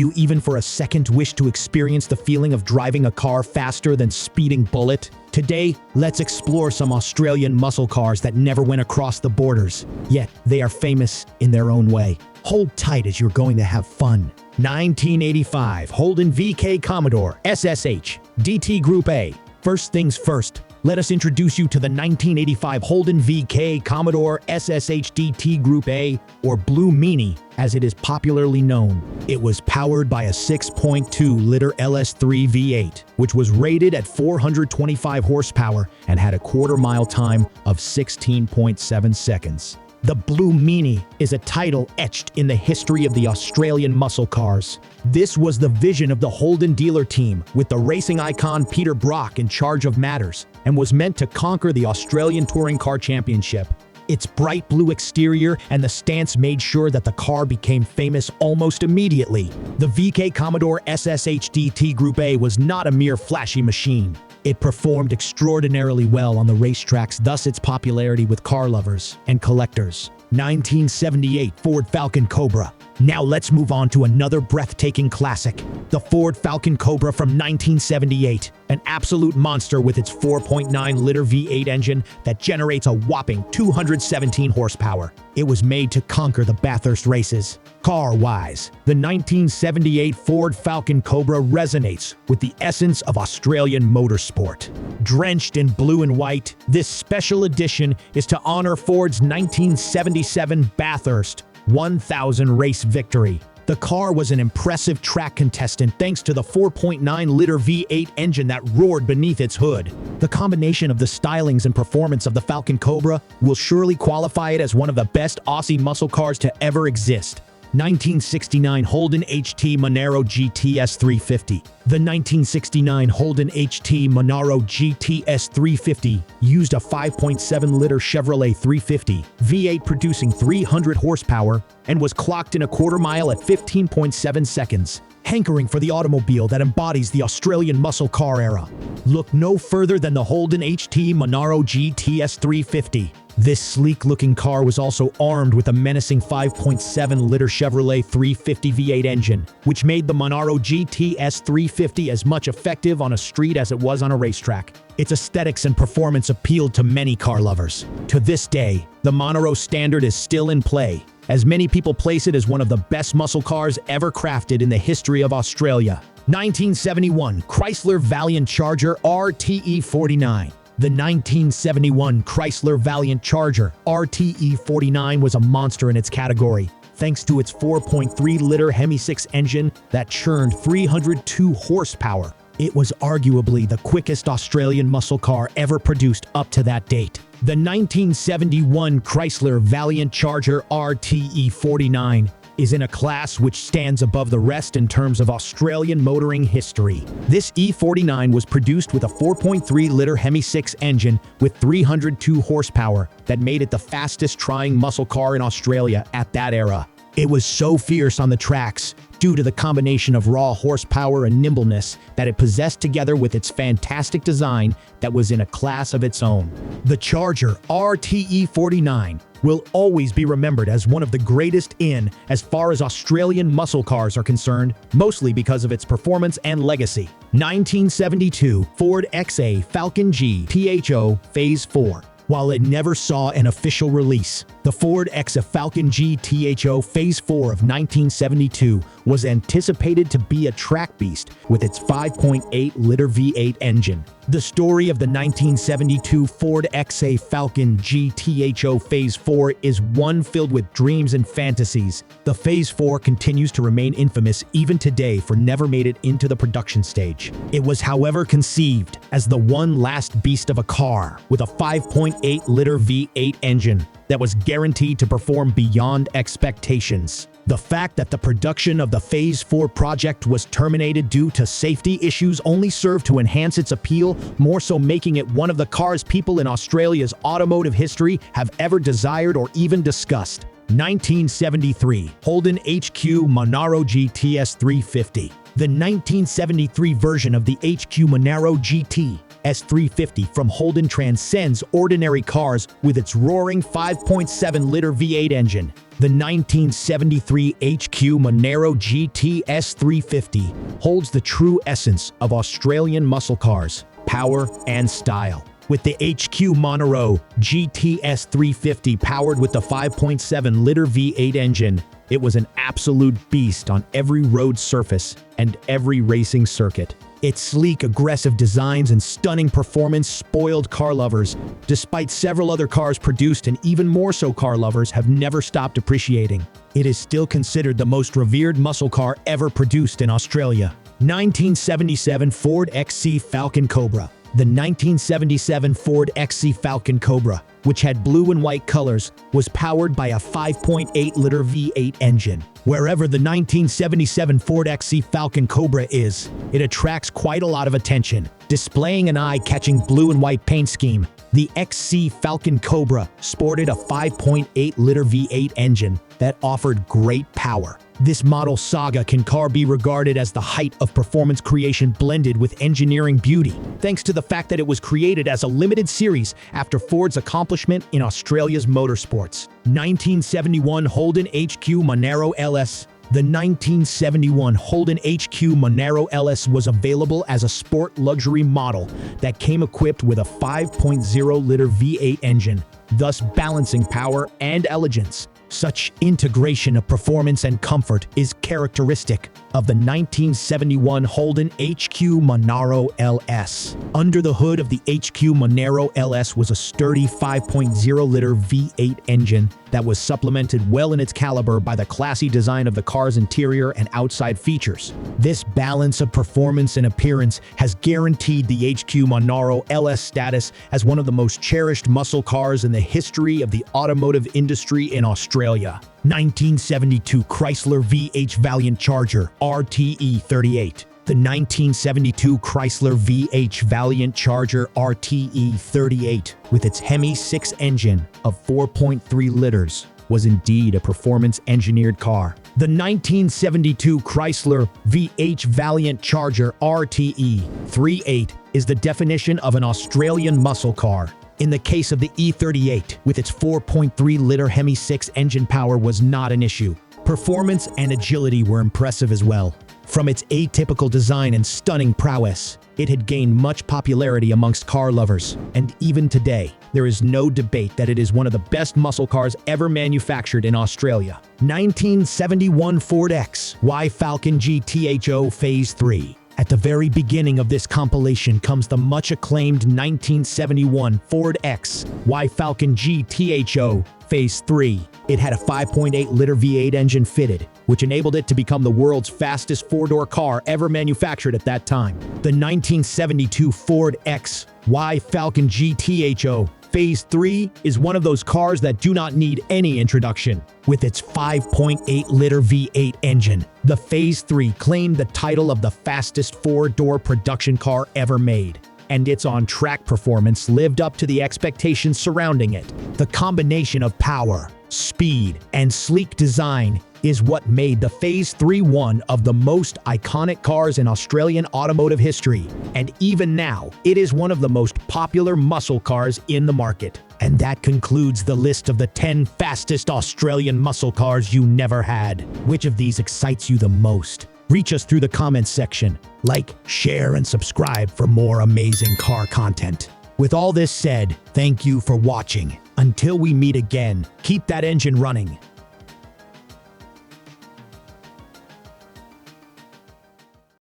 you even for a second wish to experience the feeling of driving a car faster than speeding bullet? Today, let's explore some Australian muscle cars that never went across the borders, yet they are famous in their own way. Hold tight as you're going to have fun. 1985 Holden VK Commodore SSH DT Group A. First things first, let us introduce you to the 1985 Holden VK Commodore SSH DT Group A, or Blue Meanie, as it is popularly known. It was powered by a 6.2-liter LS3 V8, which was rated at 425 horsepower and had a quarter-mile time of 16.7 seconds. The Blue Meanie is a title etched in the history of the Australian muscle cars. This was the vision of the Holden dealer team, with the racing icon Peter Brock in charge of matters, and was meant to conquer the Australian Touring Car Championship. Its bright blue exterior and the stance made sure that the car became famous almost immediately. The VK Commodore SSH DT Group A was not a mere flashy machine. It performed extraordinarily well on the racetracks, thus its popularity with car lovers and collectors. 1978 Ford Falcon Cobra. Now let's move on to another breathtaking classic, the Ford Falcon Cobra from 1978, an absolute monster with its 4.9-liter V8 engine that generates a whopping 217 horsepower. It was made to conquer the Bathurst races. Car-wise, the 1978 Ford Falcon Cobra resonates with the essence of Australian motorsport. Drenched in blue and white, this special edition is to honor Ford's 1977 Bathurst 1000 race victory. The car was an impressive track contestant thanks to the 4.9-liter V8 engine that roared beneath its hood. The combination of the stylings and performance of the Falcon Cobra will surely qualify it as one of the best Aussie muscle cars to ever exist. 1969 Holden HT Monaro GTS 350. The 1969 Holden HT Monaro GTS 350 used a 5.7-liter Chevrolet 350 V8 producing 300 horsepower and was clocked in a quarter mile at 15.7 seconds. Hankering for the automobile that embodies the Australian muscle car era, look no further than the Holden HT Monaro GTS 350. This sleek-looking car was also armed with a menacing 5.7-liter Chevrolet 350 V8 engine, which made the Monaro GTS 350 as much effective on a street as it was on a racetrack. Its aesthetics and performance appealed to many car lovers. To this day, the Monaro standard is still in play, as many people place it as one of the best muscle cars ever crafted in the history of Australia. 1971 Chrysler Valiant Charger RTE49. The 1971 Chrysler Valiant Charger RTE49 was a monster in its category, thanks to its 4.3-liter Hemi 6 engine that churned 302 horsepower. It was arguably the quickest Australian muscle car ever produced up to that date. The 1971 Chrysler Valiant Charger RTE49 is in a class which stands above the rest in terms of Australian motoring history. This E49 was produced with a 4.3-liter Hemi 6 engine with 302 horsepower that made it the fastest-trying muscle car in Australia at that era. It was so fierce on the tracks due to the combination of raw horsepower and nimbleness that it possessed, together with its fantastic design that was in a class of its own. The Charger RTE49 will always be remembered as one of the greatest in as far as Australian muscle cars are concerned, mostly because of its performance and legacy. 1972 Ford XA Falcon GTHO Phase 4. While it never saw an official release, the Ford XA Falcon GTHO Phase 4 of 1972 was anticipated to be a track beast with its 5.8-liter V8 engine. The story of the 1972 Ford XA Falcon GTHO Phase 4 is one filled with dreams and fantasies. The Phase 4 continues to remain infamous even today for never made it into the production stage. It was, however, conceived as the one last beast of a car with a 5.8-liter V8 engine that was guaranteed to perform beyond expectations. The fact that the production of the Phase 4 project was terminated due to safety issues only served to enhance its appeal, more so making it one of the cars people in Australia's automotive history have ever desired or even discussed. 1973 Holden HQ Monaro GTS 350. The 1973 version of the HQ Monaro GTS 350 from Holden transcends ordinary cars with its roaring 5.7-liter V8 engine. The 1973 HQ Monaro GTS 350 holds the true essence of Australian muscle cars, power and style. With the HQ Monaro GTS 350 powered with the 5.7-liter V8 engine, it was an absolute beast on every road surface and every racing circuit. Its sleek, aggressive designs and stunning performance spoiled car lovers, despite several other cars produced and even more so car lovers have never stopped appreciating. It is still considered the most revered muscle car ever produced in Australia. 1977 Ford XC Falcon Cobra. The 1977 Ford XC Falcon Cobra, which had blue and white colors, was powered by a 5.8-liter V8 engine. Wherever the 1977 Ford XC Falcon Cobra is, it attracts quite a lot of attention. Displaying an eye-catching blue and white paint scheme, the XC Falcon Cobra sported a 5.8-liter V8 engine that offered great power. This model saga can be regarded as the height of performance creation blended with engineering beauty, thanks to the fact that it was created as a limited series after Ford's accomplishment in Australia's motorsports. 1971 Holden HQ Monaro LS. The 1971 Holden HQ Monaro LS was available as a sport luxury model that came equipped with a 5.0-liter V8 engine, thus balancing power and elegance. Such integration of performance and comfort is characteristic of the 1971 Holden HQ Monaro LS. Under the hood of the HQ Monaro LS was a sturdy 5.0-liter V8 engine that was supplemented well in its caliber by the classy design of the car's interior and outside features. This balance of performance and appearance has guaranteed the HQ Monaro LS status as one of the most cherished muscle cars in the history of the automotive industry in Australia. 1972 Chrysler VH Valiant Charger RTE 38. The 1972 Chrysler VH Valiant Charger RTE 38, with its Hemi 6 engine of 4.3 liters, was indeed a performance-engineered car. The 1972 Chrysler VH Valiant Charger RTE 38 is the definition of an Australian muscle car. In the case of the E38, with its 4.3-liter Hemi 6 engine, power was not an issue. Performance and agility were impressive as well. From its atypical design and stunning prowess, it had gained much popularity amongst car lovers, and even today, there is no debate that it is one of the best muscle cars ever manufactured in Australia. 1971 Ford XY Falcon GTHO Phase 3. At the very beginning of this compilation comes the much-acclaimed 1971 Ford XY Falcon GTHO Phase 3. It had a 5.8-liter V8 engine fitted, which enabled it to become the world's fastest four-door car ever manufactured at that time. The 1972 Ford XY Falcon GTHO Phase 3 is one of those cars that do not need any introduction. With its 5.8-liter V8 engine, the Phase 3 claimed the title of the fastest four-door production car ever made, and its on-track performance lived up to the expectations surrounding it. The combination of power, speed, and sleek design is what made the Phase 3 one of the most iconic cars in Australian automotive history, and even now, it is one of the most popular muscle cars in the market. And that concludes the list of the 10 fastest Australian muscle cars you never had. Which of these excites you the most? Reach us through the comments section. Like, share, and subscribe for more amazing car content. With all this said, thank you for watching. Until we meet again, keep that engine running.